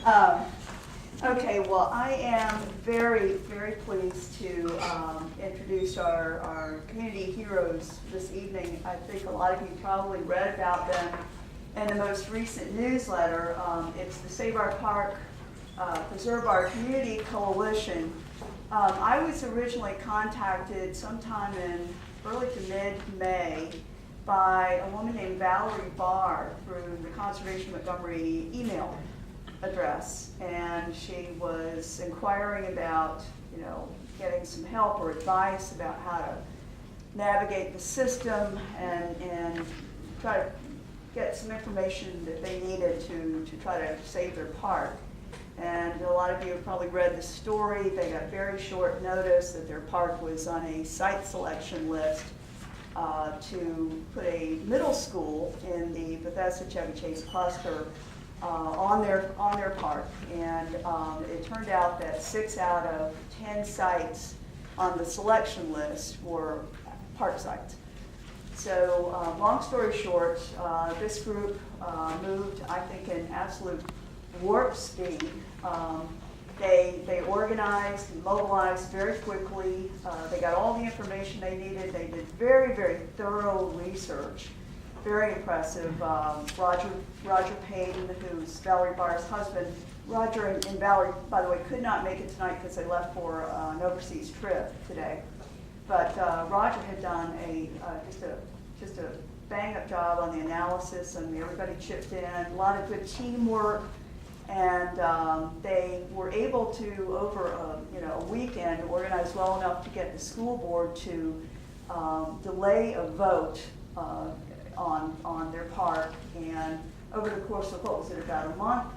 Um, okay, well, I am very, very pleased to introduce our community heroes this evening. I think a lot of you probably read about them in the most recent newsletter. It's the Save Our Park, Preserve Our Community Coalition. I was originally contacted sometime in early to mid-May by a woman named Valerie Barr through the Conservation Montgomery email address, and she was inquiring about, getting some help or advice about how to navigate the system and try to get some information that they needed to try to save their park. And a lot of you have probably read the story. They got very short notice that their park was on a site selection list to put a middle school in the Bethesda-Chevy Chase cluster on their park. And it turned out that 6 out of 10 sites on the selection list were park sites. So long story short, this group moved, I think, in absolute warp speed. They organized and mobilized very quickly. They got all the information they needed. They did very, very thorough research. Very impressive. Roger Payton, who's Valerie Barr's husband. Roger and Valerie, by the way, could not make it tonight because they left for an overseas trip today. But Roger had done just a bang-up job on the analysis, and everybody chipped in. A lot of good teamwork. And they were able to, over a weekend, organize well enough to get the school board to delay a vote on their park. And over the course of, about a month,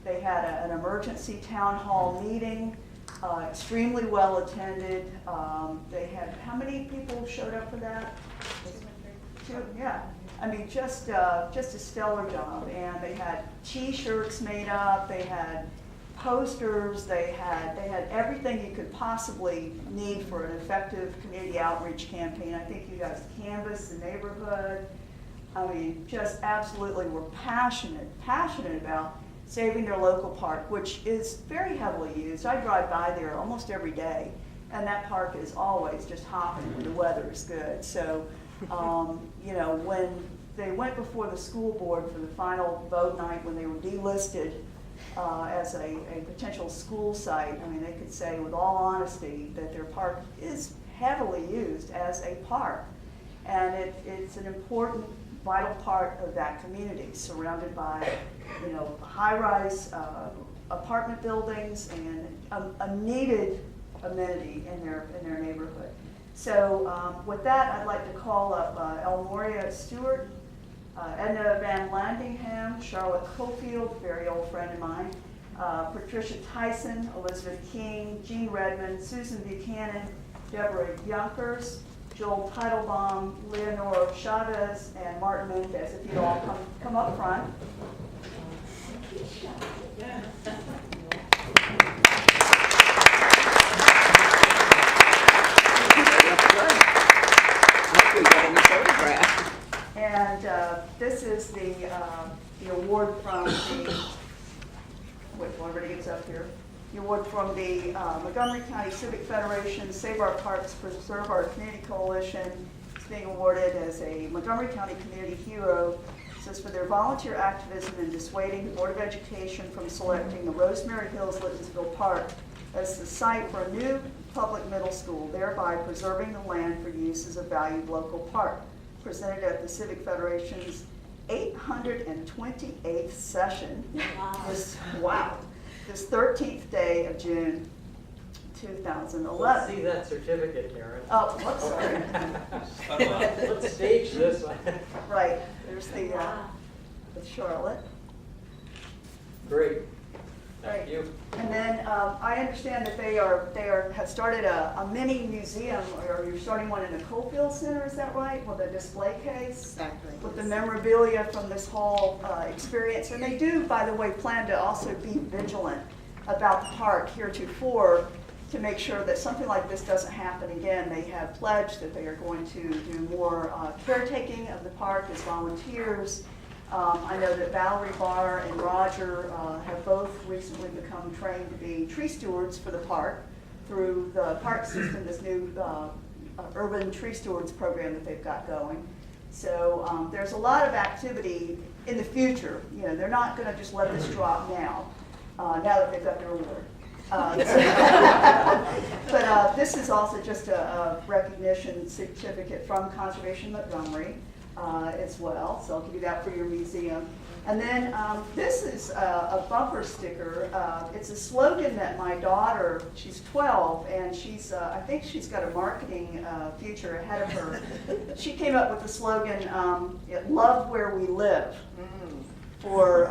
they had an emergency town hall meeting, extremely well attended. They had, how many people showed up for that? 2, yeah. I mean, just a stellar job. And they had T-shirts made up. They had posters. They had everything you could possibly need for an effective community outreach campaign. I think you guys canvassed the neighborhood. I mean, just absolutely were passionate about saving their local park, which is very heavily used. I drive by there almost every day, and that park is always just hopping when the weather is good. So. When they went before the school board for the final vote night, when they were delisted as a potential school site, I mean, they could say with all honesty that their park is heavily used as a park. And it's an important, vital part of that community, surrounded by, high-rise apartment buildings and a needed amenity in their neighborhood. So with that, I'd like to call up Elmoria Stewart, Edna Van Landingham, Charlotte Cofield, very old friend of mine, Patricia Tyson, Elizabeth King, Jean Redmond, Susan Buchanan, Deborah Yonkers, Joel Teitelbaum, Leonora Chavez, and Martin Mendez. If you'd all come up front. And this is the award from the, wait, everybody gets up here. The award from the Montgomery County Civic Federation, Save Our Parks, Preserve Our Community Coalition. It's being awarded as a Montgomery County Community Hero. It says for their volunteer activism in dissuading the Board of Education from selecting the Rosemary Hills Littonsville Park as the site for a new public middle school, thereby preserving the land for use as a valued local park. Presented at the Civic Federation's 828th session. Wow. This 13th day of June 2011. Let's see that certificate, Karen. Oh, whoops, sorry. Let's stage this one. Right. There's the Charlotte. Great. Right. Thank you. And then I understand that they have started a mini museum, or you're starting one in the Cofield Center, is that right? With a display case? Exactly. With the memorabilia from this whole experience. And they do, by the way, plan to also be vigilant about the park heretofore to make sure that something like this doesn't happen again. They have pledged that they are going to do more caretaking of the park as volunteers. I know that Valerie Barr and Roger have both recently become trained to be tree stewards for the park through the park system, this new urban tree stewards program that they've got going. So there's a lot of activity in the future. You know, they're not going to just let this drop now, now that they've got their award. But this is also just a recognition certificate from Conservation Montgomery as well, so I'll give you that for your museum. And then this is a bumper sticker. It's a slogan that my daughter, she's 12, and she's I think she's got a marketing future ahead of her. She came up with the slogan, "Love where we live," for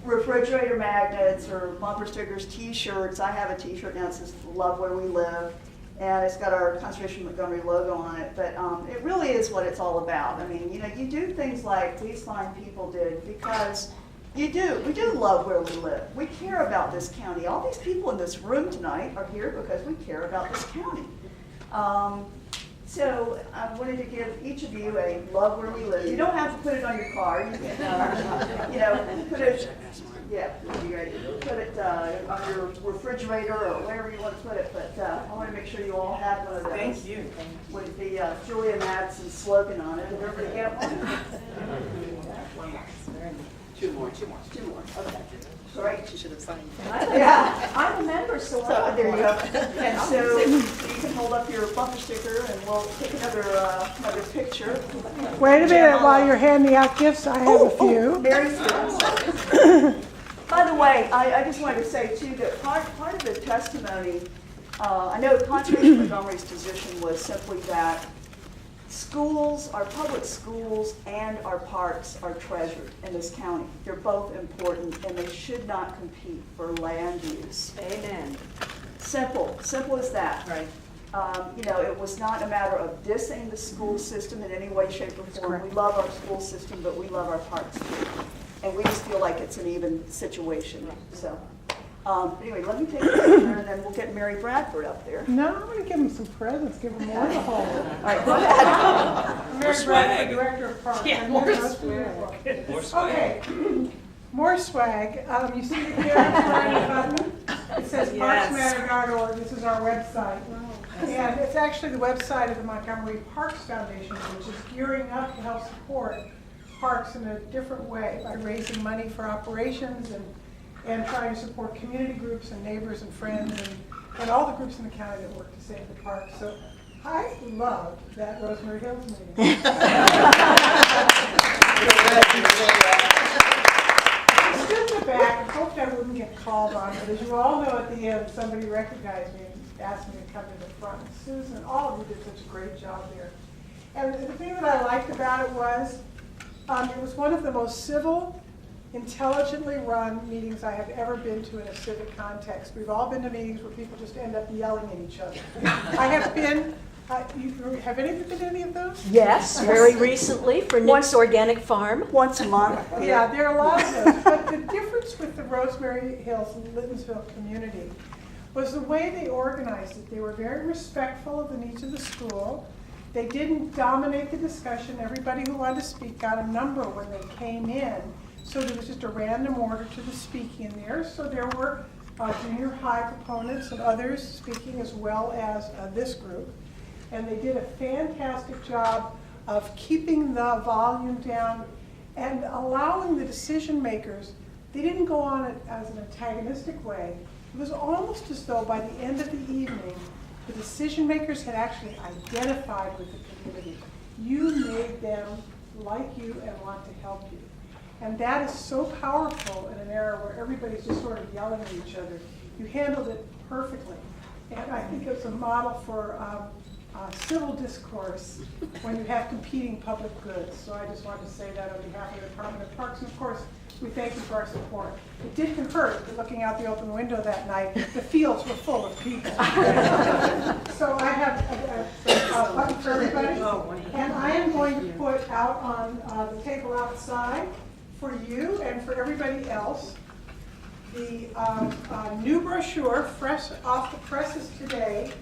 refrigerator magnets or bumper stickers, T-shirts. I have a T-shirt now that says "Love where we live," and it's got our Conservation Montgomery logo on it. But it really is what it's all about. I mean, you know, you do things like these fine people did because we do love where we live. We care about this county. All these people in this room tonight are here because we care about this county. So I wanted to give each of you a "Love where we live." You don't have to put it on your car. You can, you know, put it. Yeah, that'd be great. Put it on your refrigerator or wherever you want to put it. But I want to make sure you all have one of those. Thank you. With the Julia Madsen slogan on it. Did everybody get one? Two more. Okay. Great. She should have signed. Yeah, I'm a member, so there you go. And so you can hold up your bumper sticker, and we'll take another picture. Wait a minute, while you're handing out gifts, I have a few. Mary's By the way, I just wanted to say too that part of the testimony, I know Conservation Montgomery's position was simply that schools, our public schools and our parks are treasured in this county. They're both important and they should not compete for land use. Amen. Simple as that. Right. You know, it was not a matter of dissing the school system in any way, shape, or form. We love our school system, but we love our parks too. And we just feel like it's an even situation. So, anyway, let me take a picture and then we'll get Mary Bradford up there. No, I'm going to give them some presents, give them more to hold. All right, go ahead. Mary Bradford, Director of Parks. Yeah, more swag. More swag. Okay, more swag. You see the carrot button? It says parksmatter.org. This is our website. And it's actually the website of the Montgomery Parks Foundation, which is gearing up to help support parks in a different way by raising money for operations and trying to support community groups and neighbors and friends and all the groups in the county that work to save the parks. So I love that Rosemary Hills meeting. I stood in the back and hoped I wouldn't get called on, but as you all know, at the end, somebody recognized me and asked me to come to the front. Susan, all of you did such a great job there. And the thing that I liked about it was one of the most civil, intelligently run meetings I have ever been to in a civic context. We've all been to meetings where people just end up yelling at each other. I have been, have any of you been to any of those? Yes, very recently for Nick's Organic Farm. Once a month. Yeah, there are a lot of those. But the difference with the Rosemary Hills and Littonsville community was the way they organized it. They were very respectful of the needs of the school. They didn't dominate the discussion. Everybody who wanted to speak got a number when they came in. So there was just a random order to the speaking in there. So there were junior high proponents and others speaking as well as this group. And they did a fantastic job of keeping the volume down and allowing the decision makers, they didn't go on it as an antagonistic way. It was almost as though by the end of the evening, the decision makers had actually identified with the community. You made them like you and want to help you. And that is so powerful in an era where everybody's just sort of yelling at each other. You handled it perfectly. And I think it's a model for civil discourse when you have competing public goods. So I just wanted to say that on behalf of the Department of Parks. And of course, we thank you for our support. It didn't hurt that looking out the open window that night, the fields were full of people. So I have a button for everybody. And I am going to put out on the table outside for you and for everybody else the new brochure, fresh off the presses today,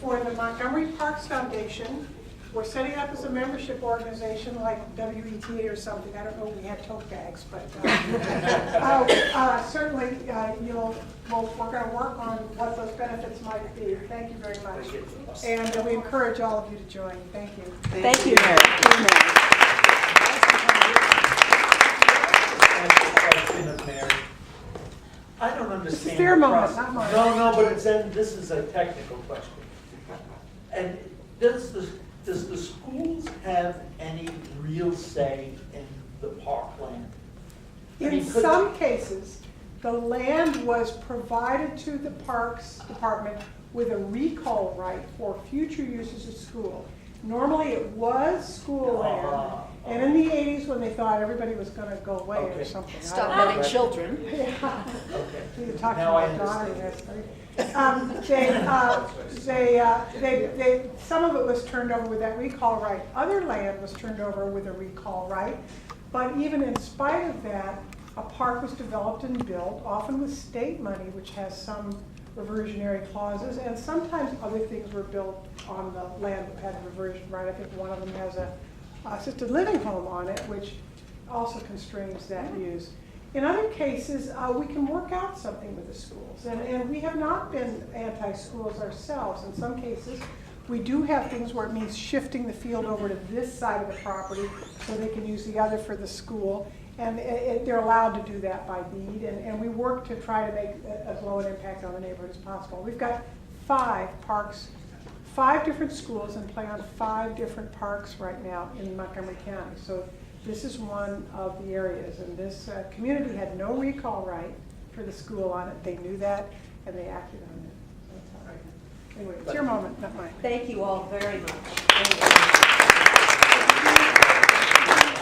for the Montgomery Parks Foundation, We're setting up as a membership organization like WETA or something. I don't know if we had tote bags, but certainly we're going to work on what those benefits might be. Thank you very much. And we encourage all of you to join. Thank you. Thank you. Question of Mary. I don't understand. This is their the moment, process. not mine. No, but this is a technical question. And does the schools have any real say in the parkland? I In mean, could- some cases, the land was provided to the Parks Department with a recall right for future uses of school. Normally, it was school land, and in the 80s, when they thought everybody was going to go away or Okay. something. I don't Stop know. having children. Yeah. Okay. You're talking Now I about daughter understand. there. Some of it was turned over with that recall right. Other land was turned over with a recall right. But even in spite of that, a park was developed and built, often with state money, which has some reversionary clauses, and sometimes other things were built on the land that had reversion right. I think one of them has a assisted living home on it, which also constrains that use. In other cases, we can work out something with the schools, and we have not been anti-schools ourselves. In some cases, we do have things where it means shifting the field over to this side of the property so they can use the other for the school, and they're allowed to do that by deed, and we work to try to make as low an impact on the neighborhood as possible. We've got 5 parks, 5 different schools, and play on 5 different parks right now in Montgomery County. So this is one of the areas, and this community had no recall right for the school on it. They knew that, and they acted on it. So that's all right. Anyway, it's your moment, not mine. Thank you all very much.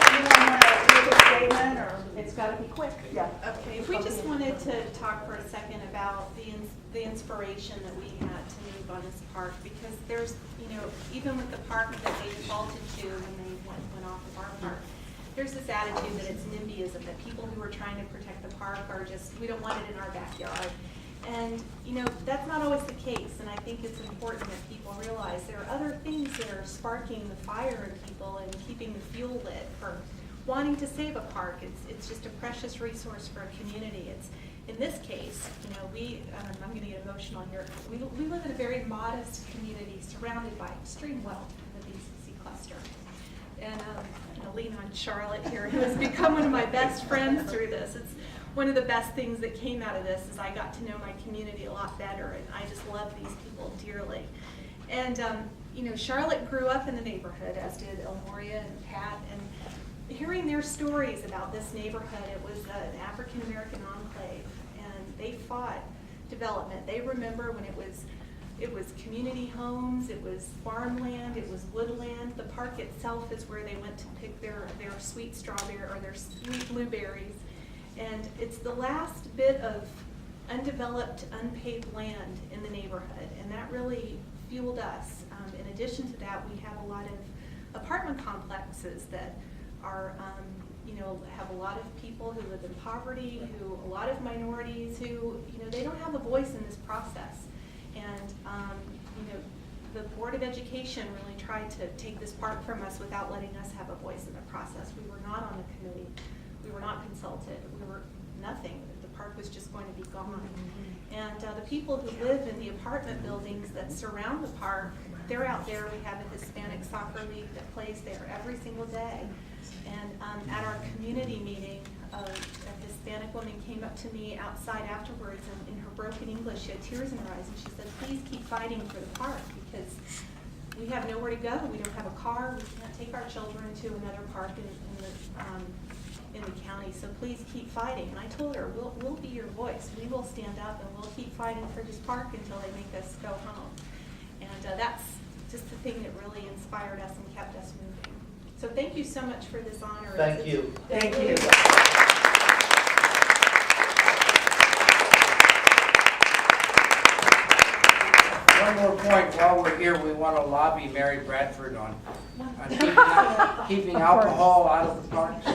Anyone want to make a statement, or? It's got to be quick. Yeah. Okay, we just wanted to talk for a second about the inspiration that we had to move on this park, because there's, even with the park that they defaulted to when they went off of our park, there's this attitude that it's NIMBYism, that people who are trying to protect the park are just, we don't want it in our backyard. And, that's not always the case, and I think it's important that people realize there are other things that are sparking the fire in people and keeping the fuel lit for wanting to save a park. It's just a precious resource for a community. It's, in this case, I'm going to get emotional here. We live in a very modest community surrounded by extreme wealth in the BCC cluster. And I'm going to lean on Charlotte here, who has become one of my best friends through this. It's one of the best things that came out of this is I got to know my community a lot better, and I just love these people dearly. And, Charlotte grew up in the neighborhood, as did Elmoria and Pat, and hearing their stories about this neighborhood, it was an African-American enclave, and they fought development. They remember when it was community homes, it was farmland, it was woodland. The park itself is where they went to pick their sweet strawberry or their sweet blueberries. And it's the last bit of undeveloped, unpaved land in the neighborhood, and that really fueled us. In addition to that, we have a lot of apartment complexes that are, have a lot of people who live in poverty, a lot of minorities who, they don't have a voice in this process. And, the Board of Education really tried to take this park from us without letting us have a voice in the process. We were not on the committee. We were not consulted. We were nothing. The park was just going to be gone. And the people who live in the apartment buildings that surround the park, they're out there. We have a Hispanic soccer league that plays there every single day. And at our community meeting, a Hispanic woman came up to me outside afterwards, and in her broken English, she had tears in her eyes, and she said, "Please keep fighting for the park, because we have nowhere to go. We don't have a car. We can't take our children to another park in the county. So please keep fighting." And I told her, "We'll be your voice. We will stand up, and we'll keep fighting for this park until they make us go home." And that's just the thing that really inspired us and kept us moving. So thank you so much for this honor. Thank you. Thank you. One more point, while we're here, we want to lobby Mary Bradford on keeping alcohol out of the parks.